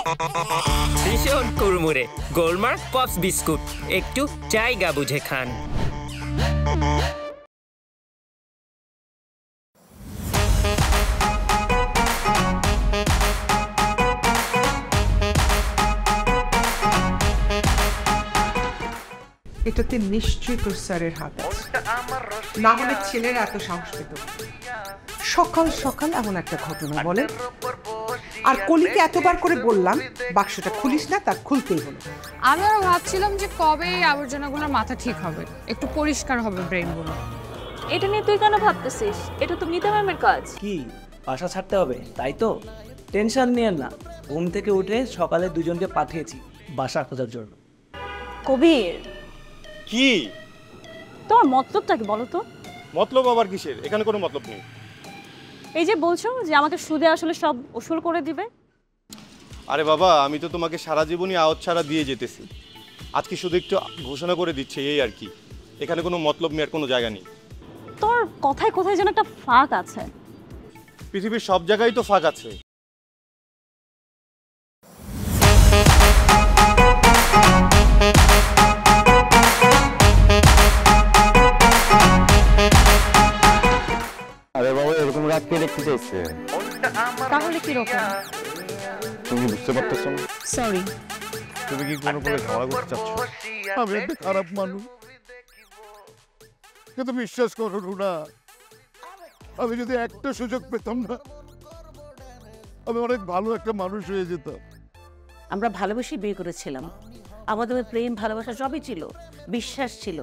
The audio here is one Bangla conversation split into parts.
ভীষণ কুড়মুড়ে গোলমার্ক পপস বিস্কুট, একটু জায়গা বুঝে খান। এটাতে নিশ্চয়ই তোর স্যারের হাত আছে, না হলে ছেলেরা এত সাহস পেত। সকাল সকাল এমন একটা ঘটনা বলে, আর কলিকে এতবার করে বললাম বাক্সটা খুলিস না, তার খুলতেই হলো। আমি আরো ভাবছিলাম যে কবে এই আবর্জনাগুলোর মাথা ঠিক হবে, একটু পরিষ্কার হবে ব্রেনগুলো। এটা নিয়ে তুই কেন ভাবতেছিস? এটা তো মিতা ম্যামের কাজ। কি বাসা ছাড়তে হবে তাই তো? টেনশন নিয়েন না, ঘুম থেকে উঠে সকালে দুজনকে পাঠিয়েছি বাসা খোঁজার জন্য। কবির, কি তোমার মতলবটা কি বলো তো? মতলব আবার কিসের? এখানে কোনো মতলব নেই। এই যে বলছো যে আমাকে সুদে আসলে সব উসুল করে দিবে। আরে বাবা, আমি তো তোমাকে সারা জীবনই আওয়াজ ছাড়া দিয়ে যেতেছি, আজকে শুধু একটু ঘোষণা করে দিচ্ছে এই আর কি। এখানে কোনো মতলব নেই, আর কোনো জায়গা নেই। তোর কথায় কোথায় যেন একটা ফাঁক আছে। পৃথিবীর সব জায়গায় তো ফাঁক আছে। আরে বাবা, এরকম রাত কে দেখতে চাইছে? তাহলে কি রকম? তুমি বুঝতে পারতেছো না? সরি। তুমি কি কোনো করে ঝগড়া করতে চাচ্ছ? আমি একটা খারাপ মানুষ, কিন্তু বিশ্বাস করো রুনা, আমি যদি একটা সুযোগ পেতাম না, আমি অনেক ভালো একটা মানুষ হয়ে যেতাম। আমরা ভালোবেসে বিয়ে করেছিলাম, আমাদের প্রেম ভালোবাসা সবই ছিল, বিশ্বাস ছিল,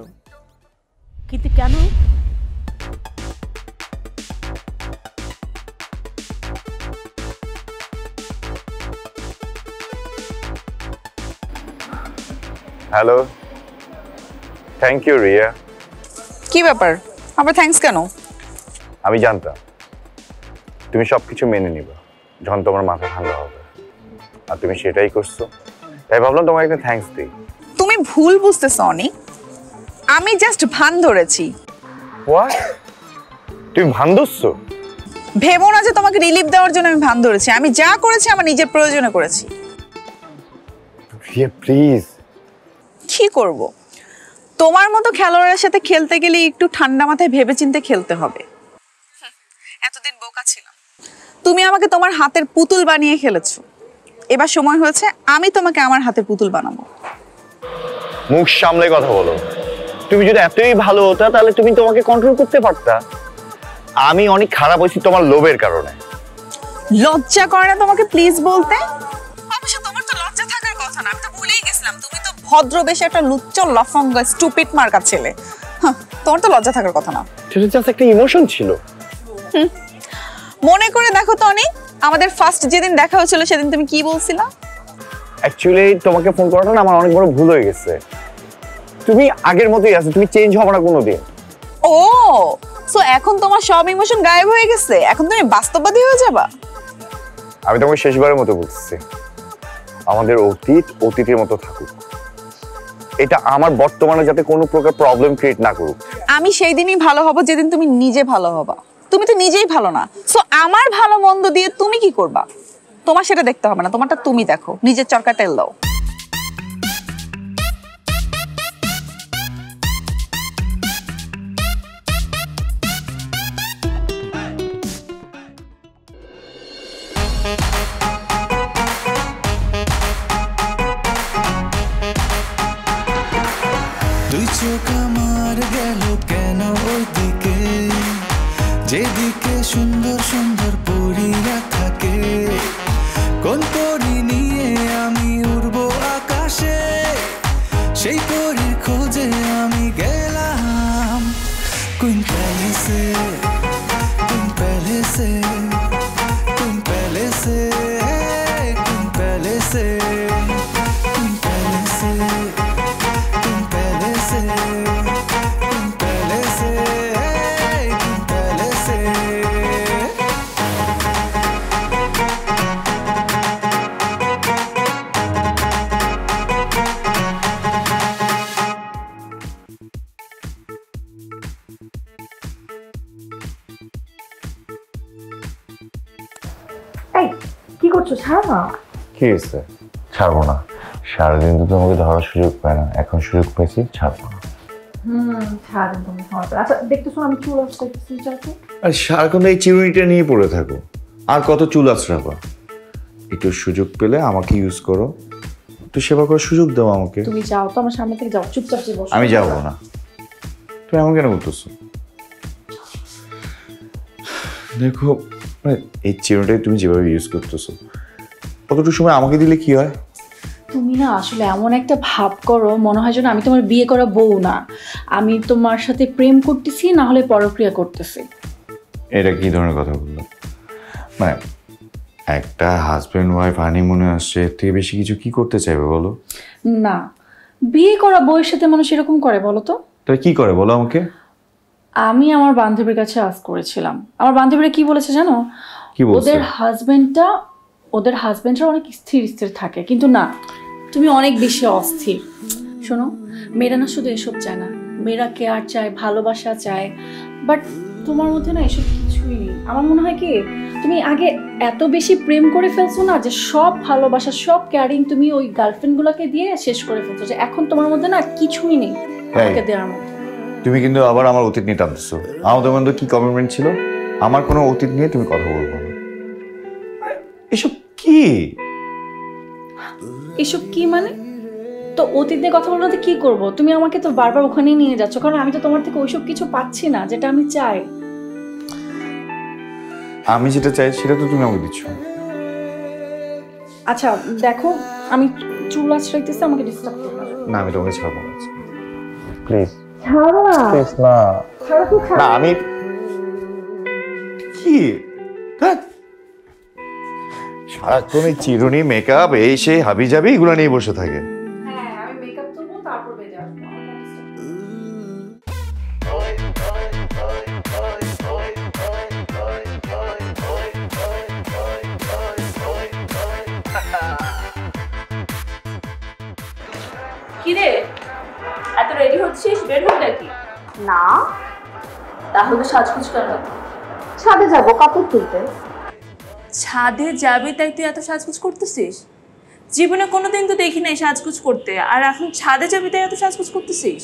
কিন্তু কেন? Hello, thank you Riya. কি ব্যাপার, আবার থ্যাঙ্কস কেন? আমি জানতাম তুমি সবকিছু মেনে নিবা যখন তোমার মাথা ঠান্ডা হবে, আর তুমি সেটাই করছো, তাই ভাবলাম তোমাকে একটা থ্যাঙ্কস দিই। তুমি ভুল বুঝতেছো অনি, আমি জাস্ট ভান ধরেছি। হোয়াট? তুমি ভান ধরছো? ভেবো না যে তোমাকে রিলিফ দেওয়ার জন্য আমি ভান ধরেছি। আমি যা করেছি আমার নিজের প্রয়োজনে করেছি। রিয়া প্লিজ। কি করব, তোমার মতো খেলোয়াড়ের সাথে খেলতে গেলে একটু ঠান্ডা মাথায় ভেবেচিন্তে খেলতে হবে। এতদিন বোকা ছিলাম, তুমি আমাকে তোমার হাতের পুতুল বানিয়ে খেলেছো। এবার সময় হয়েছে আমি তোমাকে আমার হাতের পুতুল বানাবো। মুখ সামলে কথা বলো। তুমি যদি এতই ভালো হতা তাহলে তুমি তোমাকে কন্ট্রোল করতে পারতা। আমি অনেক খারাপ হয়েছি তোমার লোভের কারণে। লজ্জা করে না তোমাকে প্লিজ বলতে? অবশ্য তোমার তো লজ্জা থাকার কথা না, আমি তো ভুলেই গেছিলাম তুমি তো ভদ্র বেশে একটা লুচ্চ লফঙ্গা স্টুপিড মার্কা ছেলে। তোমার তো লজ্জা থাকার কথা না। সেটা জাস্ট একটা ইমোশন ছিল। মনে করে দেখো তো অনেক, আমাদের ফার্স্ট যেদিন দেখা হয়েছিল সেদিন তুমি কি বলছিলা? অ্যাকচুয়ালি তোমাকে ফোন করাটা না আমার অনেক বড় ভুল হয়ে গেছে। তুমি আগের মতোই আছো, তুমি চেঞ্জ হবে না কোনোদিন। ও সো এখন তোমার সব ইমোশন গায়েব হয়ে গেছে, এখন তুমি বাস্তববাদী হয়ে যাবা? আমি তোমাকে শেষবারের মতো বলছি, আমাদের অতীত অতীতের মতো থাকুক, এটা আমার বর্তমানে যাতে কোনো প্রকার প্রবলেম ক্রিয়েট না করুক। আমি সেই দিনই ভালো হব যেদিন তুমি নিজে ভালো হবা। তুমি তো নিজেই ভালো না, সো আমার ভালো মন্দ দিয়ে তুমি কি করবা? তোমার সেটা দেখতে হবে না, তোমারটা তুমি দেখো, নিজের চরকা তেল দাও। দুই চোখ আমার গেল কেন ওইদিকে, যেদিকে সুন্দর সুন্দর পরীরা থাকে। কোন পরী নিয়ে আমি উড়বো আকাশে, সেই পরীর খোঁজে আমি গেলাম কোন প্যালেসে, কোন প্যালেসে, কোন প্যালেসে, কোন প্যালেসে, কোন প্যালেসে, কোন প্যালেসে, কোন প্যালেসে, কোন প্যালেসে। এই কি করছো? ছাড়ো না। কি হয়েছে? ছাড়বো না। সারাদিন তো তোমাকে ধরার সুযোগ পায় না, এখন সুযোগ পেয়েছি, ছাড়বো না। ছাড়েন তুমি। আচ্ছা দেখতেছো আমি চুল আসতেছি যাতে। আর সারাক্ষণ এই চিরুনিটা নিয়ে পড়ে থাকো, আর কত চুল আঁচড়াবা? একটু সুযোগ পেলে আমাকে ইউজ করো, একটু সেবা করার সুযোগ দাও আমাকে। তুমি যাও তো আমার সামনে থেকে, যাও চুপচাপ বসো। আমি যাবো না। তুমি এমন কেন করতেছো? দেখো এই চিরুনিটাই তুমি যেভাবে ইউজ করতেছো, কতটুকু সময় আমাকে দিলে কি হয়? তুমি না আসলে এমন একটা ভাব করো, মনে হয় যেন আমি তোমার বিয়ে করা বউ না, আমি তোমার সাথে প্রেম করতেছি, না হলে পরক্রিয়া করতেছি। এটা কি ধরনের কথা বললো? মানে একটা হাজব্যান্ড ওয়াইফ হানিমুনে আসছে, এর থেকে বেশি কিছু কি করতে চাইবে বলো? না, বিয়ে করা বউয়ের সাথে মানুষ এরকম করে বলো তো? তাহলে কি করে বলো আমাকে? আমি আমার বান্ধবীর কাছে আজ করেছিলাম, আমার বান্ধবীরা কি বলেছে জানো? কি বলছে? ওদের হাজবেন্ডরা অনেক স্থির স্থির থাকে, কিন্তু না, তুমি অনেক বেশি অস্থির। শোনো, মেয়েরা না শুধু এসব চায় না, মেয়েরা কেয়ার চায়, ভালোবাসা চায়, বাট তোমার মধ্যে না এসব কিছুই নেই। আমার মনে হয় কি, তুমি আগে এত বেশি প্রেম করে ফেলছো না, যে সব ভালোবাসা, সব কেয়ারিং তুমি ওই গার্লফ্রেন্ডগুলোকে দিয়ে শেষ করে ফেলছো, যে এখন তোমার মধ্যে না কিছুই নেই আমাকে দেওয়ার মতো। তুমি কিন্তু আবার আমার অতীত নিয়ে টানতেছো। আমাদের মধ্যে কি কমিটমেন্ট ছিল? আমার কোনো অতীত নিয়ে তুমি কথা বলবো না। এসব কি? এসব কি মানে? তো অতীত নিয়ে কথা বলতে কি করব? তুমি আমাকে তো বারবার ওখানেই নিয়ে যাচ্ছ, কারণ আমি তো তোমার থেকে ওইসব কিছু পাচ্ছি না যেটা আমি চাই। আমি যেটা চাই সেটা তো তুমি আমাকে দিচ্ছ। আচ্ছা দেখো, আমি চুল আঁচড়াইতেছি, আমাকে ডিস্টার্ব করো না। আমি তোমাকে ছাড়বো না, প্লিজ। ছাড়ো না, প্লিজ না। ছাড়ো তো, ছাড়ো না। আমি কি সারাক্ষণ এই চিরুনি, মেকআপ, এই সেই হাবি জাবি এগুলো নিয়ে বসে থাকে। হ্যাঁ, আমি মেকআপ করবো, তারপর বেজে আসবো। কিরে, এত রেডি হচ্ছিস, বের হবি নাকি? না। তাহলে সাজগুজ কেন? ছাদে যাবো কাপড় তুলতে। ছাদে যাবি তাই তুই এত সাজগুজ করতেছিস? জীবনে কোনোদিন তো দেখি নাই সাজগুজ করতে, আর এখন ছাদে যাবি তাই এত সাজগুজ করতেছিস?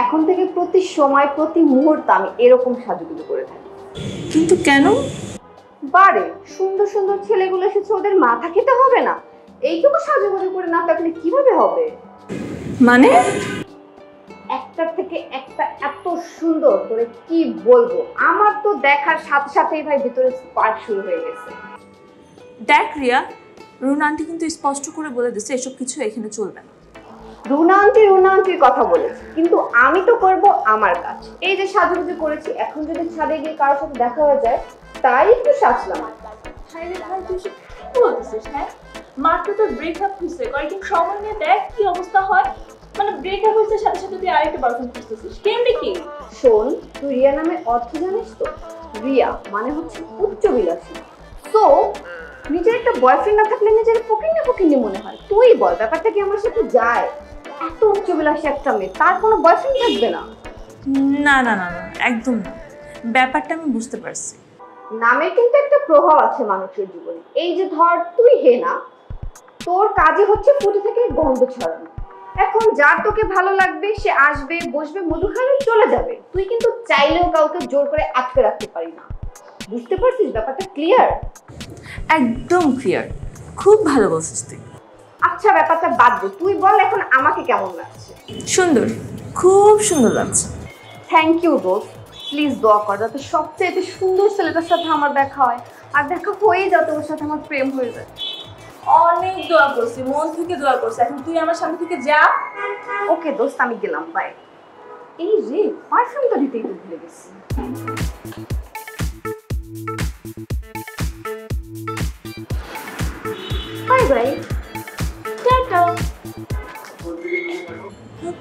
এখন থেকে প্রতি সময় প্রতি মুহূর্ত আমি এরকম সাজুগুজু করে থাকি। কিন্তু কেন? বারে সুন্দর সুন্দর ছেলেগুলো এসেছে, ওদের মাথা খেতে হবে না? এইটুকু সাজুগুজু করে না থাকলে কিভাবে হবে? মানে একটার থেকে একটা এত সুন্দর করে কি বলবো, আমার তো দেখার সাথে সাথেই ভাই ভিতরে স্পার্ক শুরু হয়ে গেছে। দেখ রিয়া, রুনা আন্টি কিন্তু স্পষ্ট করে বলে দিচ্ছে এসব কিছু এখানে চলবে না। রুনা আন্টির কথা বলেছে, কিন্তু আমি তো করব আমার কাজ। এই যে সাজুগুজু করেছি, এখন যদি ছাদে গিয়ে কারোর সাথে দেখা হয়ে যায়, তাই একটু সাজলাম। ভাই তুই কি বলতেছিস? হ্যাঁ, মাত্র তো ব্রেকআপ হয়েছে, কয়েকদিন সময় নিয়ে দেখ কি অবস্থা হয়। মানে ব্রেকআপ হয়েছে, সাথে সাথে তুই আরেকটা বয়ফ্রেন্ড খুঁজতেছিস, কেমনে কি? শোন, তুই রিয়া নামের অর্থ জানিস তো? রিয়া মানে হচ্ছে উচ্চবিলাসী। তো নিজের একটা বয়ফ্রেন্ড না থাকলে নিজের পকিনি মনে হয়। তুই বল, ব্যাপারটা কি আমার সাথে যায়? এত উচ্চবিলাসী একটা মেয়ে, তার কোনো বয়ফ্রেন্ড থাকবে না? না না না না, একদম না। ব্যাপারটা আমি বুঝতে পারছি। নামে কিন্তু একটা প্রভাব আছে মানুষের জীবনে। এই যে ধর তুই হেনা, তোর কাজই হচ্ছে ফুটে থেকে গন্ধ ছড়ানো। এখন যার তোকে ভালো লাগবে সে আসবে, বসবে, মধু খাবে, চলে যাবে। তুই কিন্তু চাইলেও কাউকে জোর করে আটকে রাখতে পারি না। বুঝতে পারছিস ব্যাপারটা? ক্লিয়ার? একদম ক্লিয়ার, খুব ভালো বলছিস তুই। আচ্ছা ব্যাপারটা বাদ দে, তুই বল এখন আমাকে কেমন লাগছে? সুন্দর, খুব সুন্দর লাগছে। থ্যাংক ইউ দোস্ত। প্লিজ দোয়া কর যাতে সবচেয়ে সুন্দর ছেলেটার সাথে আমার দেখা হয়, আর দেখা হয়ে যাতে ওর সাথে আমার প্রেম হয়ে যায়। অনেক দোয়া করছি, মন থেকে দোয়া করছি। এখন তুই আমার সামনে থেকে যা। ওকে দোস্ত, আমি গেলাম, বাই। এই রে, পারফিউমটা দিতেই তো ভুলে গেছি। Bye bye, tata.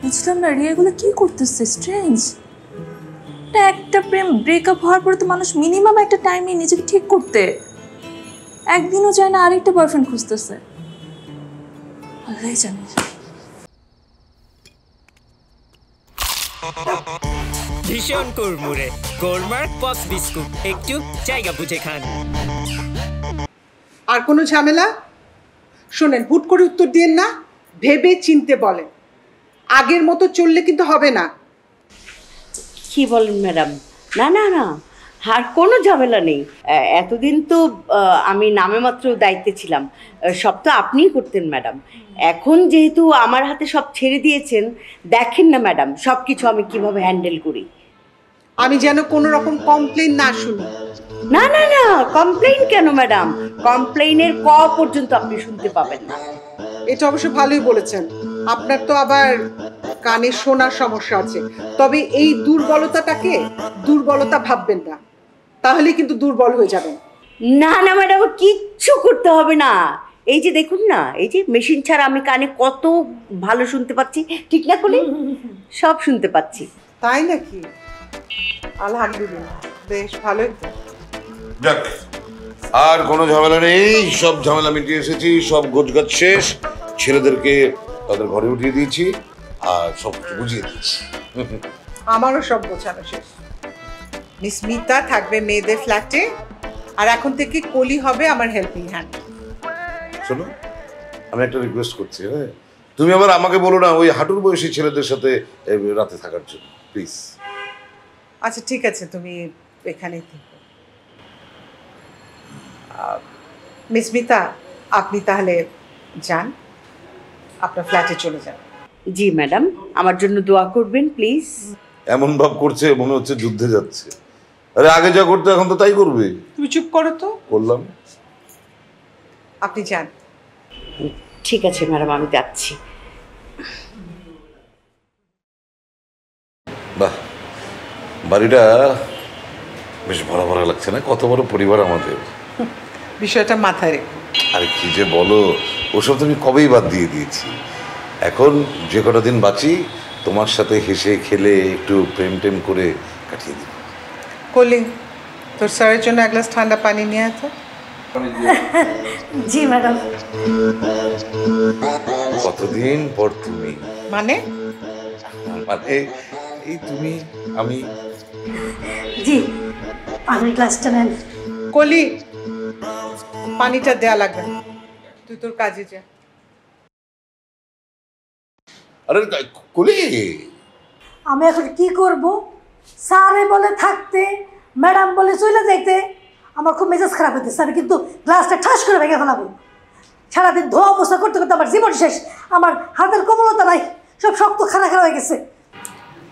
বুঝলাম না রিয়া, এগুলো কি করতেছে? স্ট্রেঞ্জ। একটা প্রেম ব্রেকআপ হওয়ার পরে তো মানুষ মিনিমাম একটা টাইমে নিজেকে ঠিক করতে, একদিনও যায় না আরেকটা বয়ফ্রেন্ড খুঁজতেছে। আল্লাহই জানে। ভীষণ কুড়মুড়ে গোলমার পপস বিস্কুট, একটু জায়গা বুঝে খান। আর কোনো ঝামেলা? শোনেন, হুট করে উত্তর দিয়েন না, ভেবে চিনতে বলেন। আগের মতো চললে কিন্তু হবে না। কি বলেন ম্যাডাম? না না না, আর কোনো ঝামেলা নেই। এতদিন তো আমি নামে মাত্র দায়িত্বে ছিলাম, সব তো আপনিই করতেন ম্যাডাম। এখন যেহেতু আমার হাতে সব ছেড়ে দিয়েছেন, দেখেন না ম্যাডাম সব কিছু আমি কিভাবে হ্যান্ডেল করি। আমি যেন কোনো রকম কমপ্লেন না শুনি। না না না, কমপ্লেইন কেন ম্যাডাম? কমপ্লেইনের ক পর্যন্ত আপনি শুনতে পাবেন না। এটা অবশ্য ভালোই বলেছেন। আপনার তো আবার কানে শোনার সমস্যা আছে, তবে এই দুর্বলতাটাকে দুর্বলতা ভাববেন না, তাহলে কিন্তু দুর্বল হয়ে যাবেন। না না ম্যাডাম, কিচ্ছু করতে হবে না। এই যে দেখুন না, এই যে মেশিন ছাড়া আমি কানে কত ভালো শুনতে পাচ্ছি, ঠিক না কলি? সব শুনতে পাচ্ছি। তাই নাকি? আলহামদুলিল্লাহ, বেশ ভালোই। যাক, আর কোনো ঝামেলা নেই, সব ঝামেলা মিটিয়ে এসেছি, সব গোছগাছ শেষ। ছেলেদেরকে তাদের ঘরে উঠিয়ে দিয়েছি আর সব কিছু বুঝিয়ে দিয়েছি। আমারও সব গোছানো শেষ। মিস মিতা থাকবে মেয়েদের ফ্ল্যাটে, আর এখন থেকে কলি হবে আমার হেল্পিং হ্যান্ড। শোনো, আমি একটা রিকোয়েস্ট করছি, হ্যাঁ, তুমি আবার আমাকে বলো না ওই হাঁটুর বয়সী ছেলেদের সাথে রাতে থাকার জন্য, প্লিজ। আচ্ছা ঠিক আছে, তুমি এখানেই থেকো। মিস মিতা, আপনি তাহলে যান, আপনার ফ্ল্যাটে চলে যান। জি ম্যাডাম, আমার জন্য দোয়া করবেন প্লিজ। এমন ভাব করছে মনে হচ্ছে যুদ্ধে যাচ্ছে। আরে আগে যা করতে এখন তো তাই করবে। তুমি চুপ করো তো। বললাম আপনি যান। ঠিক আছে ম্যাডাম, আমি যাচ্ছি। বাহ, বাড়িটা বেশ ভরা ভরা লাগছে না? কত বড় পরিবার আমাদের। বিষয়টা মাথায় রেখো। আরে কি যে বলো, ওসব তো আমি কবেই বাদ দিয়ে দিয়েছি। এখন যে কটা দিন বাঁচি তোমার সাথে হেসে খেলে একটু প্রেম টেম করে কাটিয়ে দিব। কলি, তোর স্যারের জন্য এক গ্লাস ঠান্ডা পানি নিয়ে আয় তো। জি ম্যাডাম। কতদিন পর তুমি? মানে এই তুমি আমি। জি, পানির গ্লাসটা নেন। কলি, পানিটা দেয়া লাগবে, তুই তোর কাজে যা। আরে কলি, আমি এখন কি করব? স্যারে বলে থাকতে, ম্যাডাম বলে চলে যাইতে। আমার খুব মেজাজ খারাপ হইতেছে। আমি কিন্তু গ্লাসটা ঠাস করে ভেঙে ফেলাবো। সারাদিন ধোয়া মোছা করতে করতে আমার জীবন শেষ। আমার হাতের কোমলতা নাই, সব শক্ত খাড়া খাড়া হয়ে গেছে।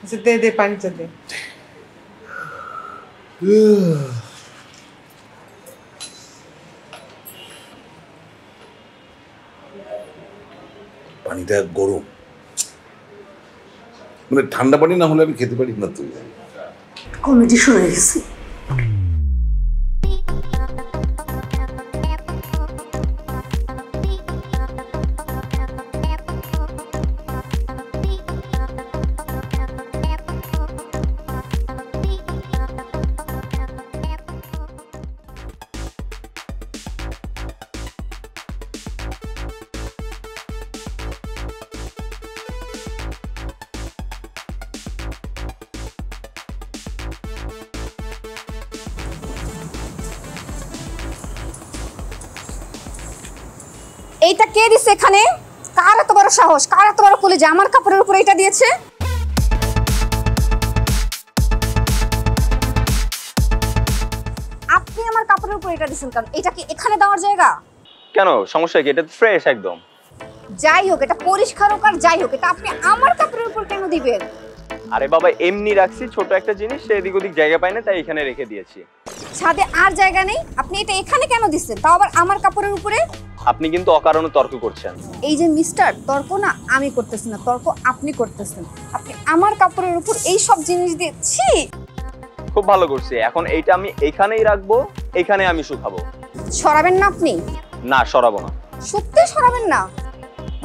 আচ্ছা দে দে, পানিটা দে। পানিটা গরম, মানে ঠান্ডা পানি না হলে আমি খেতে পারি না। তুই কমেডি শুরু হয়ে গেছে। এইটা কে দিছে এখানে? কার এত বড় সাহস, কার এত বড় কলেজে আমার কাপড়ের উপরে এটা দিয়েছে? আপনি আমার কাপড়ের উপরে এটা দিয়েছেন কারণ এটা কি এখানে দেওয়ার জায়গা? কেন, সমস্যা কি? এটা ফ্রেশ একদম। যাই হোক, এটা পরিষ্কার হোক আর যাই হোক, এটা আপনি আমার কাপড়ের উপর কেন দিবেন? আরে বাবা, এমনি রাখছি, ছোট একটা জিনিস, এদিক ওদিক জায়গা পাই না তাই এখানে রেখে দিয়েছি। ছাদে আর জায়গা নেই, আপনি এটা এখানে কেন দিচ্ছেন, তাও আবার আমার কাপড়ের উপরে? আপনি কিন্তু অকারণে তর্ক করছেন। এই যে মিস্টার, তর্ক না আমি করতেছি না, তর্ক আপনি করতেছেন। আপনি আমার কাপড়ের উপর এই সব জিনিস দিয়েছি। খুব ভালো করছি, এখন এইটা আমি এখানেই রাখবো, এখানে আমি শুকাবো। সরাবেন না আপনি? না, সরাবো না। সত্যি সরাবেন না?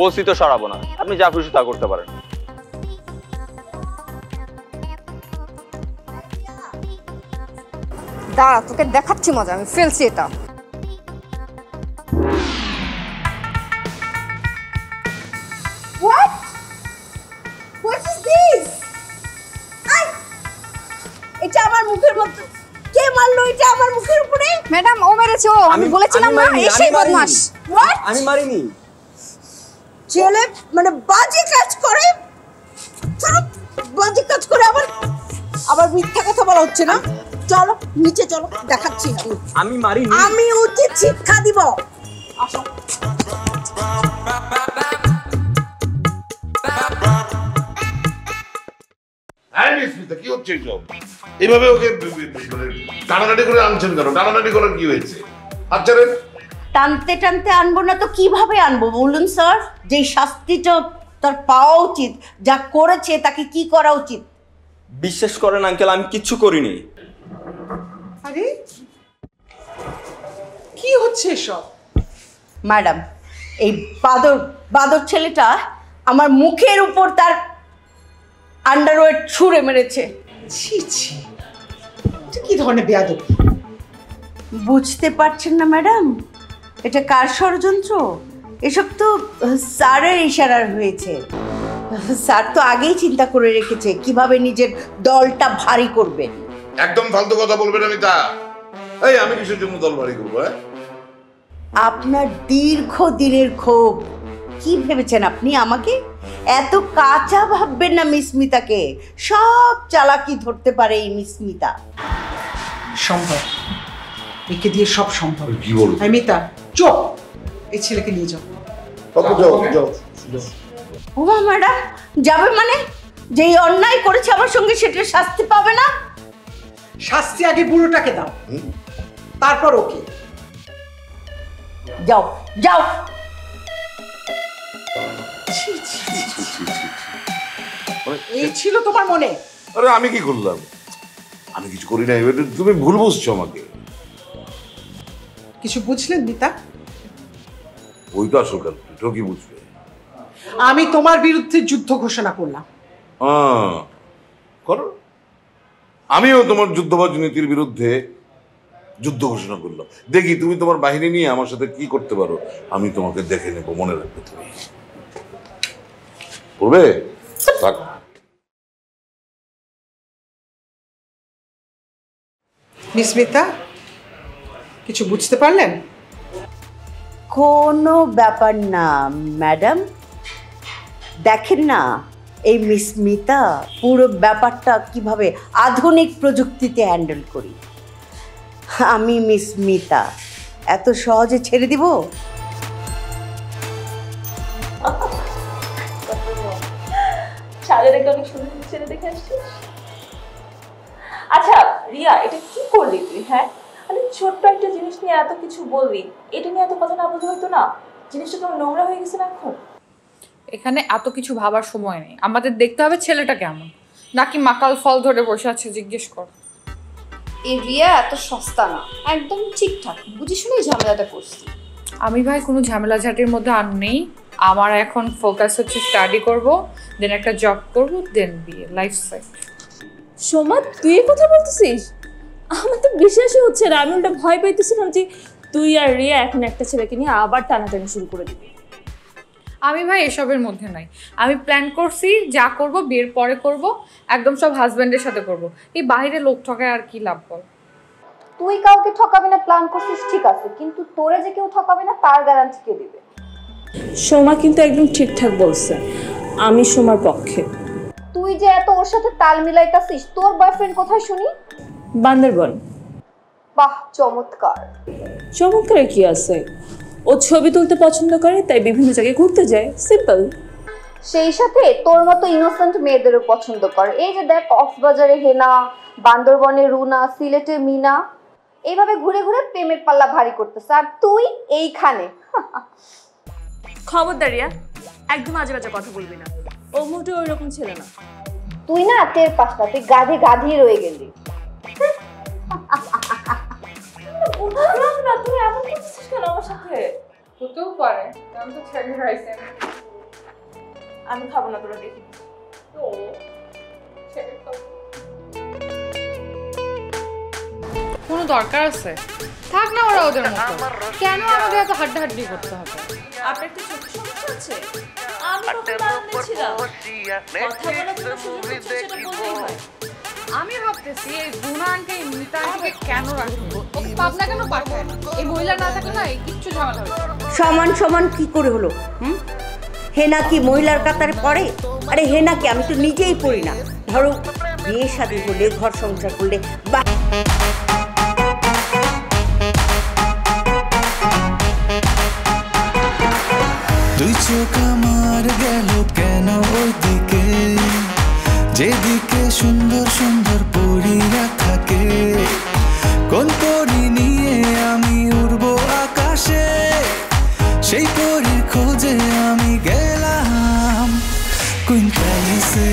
বলছি তো সরাবো না, আপনি যা খুশি তা করতে পারেন। দাঁড়া, তোকে দেখাচ্ছি মজা, আমি ফেলছি এটা। What? What is this? এটা আমার মুখের মধ্যে কে মারলো? এটা আমার মুখের উপরে? ম্যাডাম, ও মেরেছে। ও আমি বলেছিলাম না, এসেই বদমাশ। What? আমি মারিনি। ছেলে মানে বাজে কাজ করে, বাজে কাজ করে আবার মিথ্যা কথা বলা হচ্ছে না। চলো নিচে চলো, দেখাচ্ছি আমি মারি। আমি উচিত শিক্ষা দিব। আসো। কি হচ্ছে এইসব? এইভাবে ওকে টানাটানি করে আনছেন কেন? টানাটানি করার কি হয়েছে? আচ্ছা রে, টানতে টানতে আনবো না তো কিভাবে আনবো বলুন স্যার? যে শাস্তিটা তার পাওয়া উচিত, যা করেছে তাকে কি করা উচিত? বিশ্বাস করেন আঙ্কেল, আমি কিচ্ছু করিনি। আরে কি হচ্ছে এসব? ম্যাডাম, এই বাদর ছেলেটা আমার মুখের উপর তার আন্ডারওয়্যার ছুঁড়ে মেরেছে। ছি ছি, এটা কি ধরনের বেয়াদবি? বুঝতে পারছেন না ম্যাডাম, এটা কার ষড়যন্ত্র? এসব তো স্যারের ইশারার হয়েছে। স্যার তো আগেই চিন্তা করে রেখেছে কিভাবে নিজের দলটা ভারী করবে। একদম ফালতু কথা বলবেন আমি তা। এই আমি কিসের জন্য দল ভারী করবো? আপনার দীর্ঘ দিনের ক্ষোভ, কি ভেবেছেন আপনি আমাকে? এত কাঁচা ভাববেন না মিস মিতাকে। সব চালাকি ধরতে পারে এই মিস মিতা। সম্ভব, একে দিয়ে সব সম্ভব। কি বলবো? মিতা চুপ, এই ছেলেকে নিয়ে যাও। ওমা ম্যাডাম, যাবে মানে? যেই অন্যায় করেছে আমার সঙ্গে সেটা শাস্তি পাবে না? শাস্তি আগে বুড়োটাকে দাও, তারপর ওকে। যাও যাও। এই ছিল তোমার মনে? আরে আমি কি করলাম? আমি কিছু করি না। তুমি ভুল বুঝছো আমাকে। কিছু বুঝলেন মিতা? ওই তো আসল কারণ, কি বুঝবে? আমি তোমার বিরুদ্ধে যুদ্ধ ঘোষণা করলাম। করো। আমিও তোমার যুদ্ধবাজ নীতির বিরুদ্ধে যুদ্ধ ঘোষণা করলাম। দেখি তুমি তোমার বাহিনী নিয়ে আমার সাথে কি করতে পারো। আমি তোমাকে দেখে নেব, মনে রাখবে। তুমি করবে? মিস মিতা, কিছু বুঝতে পারলেন? কোনো ব্যাপার না ম্যাডাম। দেখেন না এই মিস মিতা পুরো ব্যাপারটা কিভাবে আধুনিক প্রযুক্তিতে হ্যান্ডেল করি। আমি মিস মিতা এত সহজে ছেড়ে দিব? ছাদের একটা অনেক সুন্দর ছেলে দেখে আসছিস। আচ্ছা রিয়া, এটা কি করলি তুই? হ্যাঁ, মানে ছোট্ট একটা জিনিস নিয়ে এত কিছু বললি, এটা নিয়ে এত কথা না বলতে হইতো না? জিনিসটা কেমন নোংরা হয়ে গেছে না এখন? এখানে এত কিছু ভাবার সময় নেই, আমাদের দেখতে হবে ছেলেটা কেমন, নাকি মাকাল ফল ধরে বসে আছে জিজ্ঞেস কর। এই রিয়া এত সস্তা না, একদম ঠিকঠাক বুঝি শুনেই ঝামেলাটা করছি। আমি ভাই কোনো ঝামেলা ঝাঁটির মধ্যে আর নেই। আমার এখন ফোকাস হচ্ছে স্টাডি করব, দেন একটা জব করব, দেন বিয়ে, লাইফ সেট। সোমা, তুই এই কথা বলতেছিস? আমার তো বিশ্বাসই হচ্ছে না। আমি ওটা ভয় পাইতেছিলাম যে তুই আর রিয়া এখন একটা ছেলেকে নিয়ে আবার টানাটানি শুরু করে দিবি। আমি ভাই এসবের মধ্যে নাই। আমি প্ল্যান করছি যা করব বিয়ের পরে করব, একদম সব হাজব্যান্ডের সাথে করব। এই বাইরে লোক ঠকায় আর কি লাভ বল? তুই কাউকে ঠকাবি না প্ল্যান করছিস ঠিক আছে, কিন্তু তোরে যে কেউ ঠকাবে না তার গ্যারান্টি কে দিবে? সোমা কিন্তু একদম ঠিকঠাক বলছে, আমি সোমার পক্ষে। তুই যে এত ওর সাথে তাল মিলাইতাছিস, তোর বয়ফ্রেন্ড কোথায় শুনি? বান্দরবন। বাহ, চমৎকার। চমৎকার কি আছে? ও ছবি তুলতে পছন্দ করে, তাই বিভিন্ন জায়গায় ঘুরতে যায়, সিম্পল। সেই সাথে তোর মতো ইনোসেন্ট মেয়েদেরও পছন্দ করে। এই যে দেখ, কক্সবাজারে হেনা, বান্দরবনে রুনা, সিলেটে মিনা, এইভাবে ঘুরে ঘুরে প্রেমের পাল্লা ভারী করতেছে, আর তুই এইখানে। খবরদারিয়া, একদম আজে বাজে কথা বলবি না। ও মোটেও ওইরকম ছেলে না। তুই না টের পাস না, তুই গাধে গাধিয়ে রয়ে গেলি। না, তুই এমন করছিস কেন আমার সাথে? হতেও পারে, আমি তো ছেড়ে রাইছি। আমি খাবো না, তোরা দেখি। কোনো দরকার আছে? থাক না ওরা ওদের মতো, কেন আমাদের এত হাড্ডাহাড্ডি করতে হবে? আপনার কি চোখের সমস্যা আছে? আমি কখন বারান্দায় ছিলাম, কথা বলার জন্য সুযোগ হচ্ছে, সেটা বলতেই হয়। আমি ভাবতেছি এই গুনা আন্টি মিতা আন্টিকে কেন রাখবো? ওকে পাবনা কেন পাঠায় না? এই মহিলা না থাকলে না কিচ্ছু ঝামেলা হবে। সমান সমান কি করে হলো? হেনা কি মহিলার কাতারে পড়ে? আরে হেনা কি আমি তো নিজেই পড়ি না। ধরো বিয়ে শাদী হলে, ঘর সংসার করলে বা দুই চোখ আমার গেল কেন ওইদিকে, যেদিকে সুন্দর সুন্দর পরীরা থাকে। কোন পরী নিয়ে আমি উড়বো আকাশে, সেই পরীর খোঁজে আমি গেলাম কুইন্টালিসে।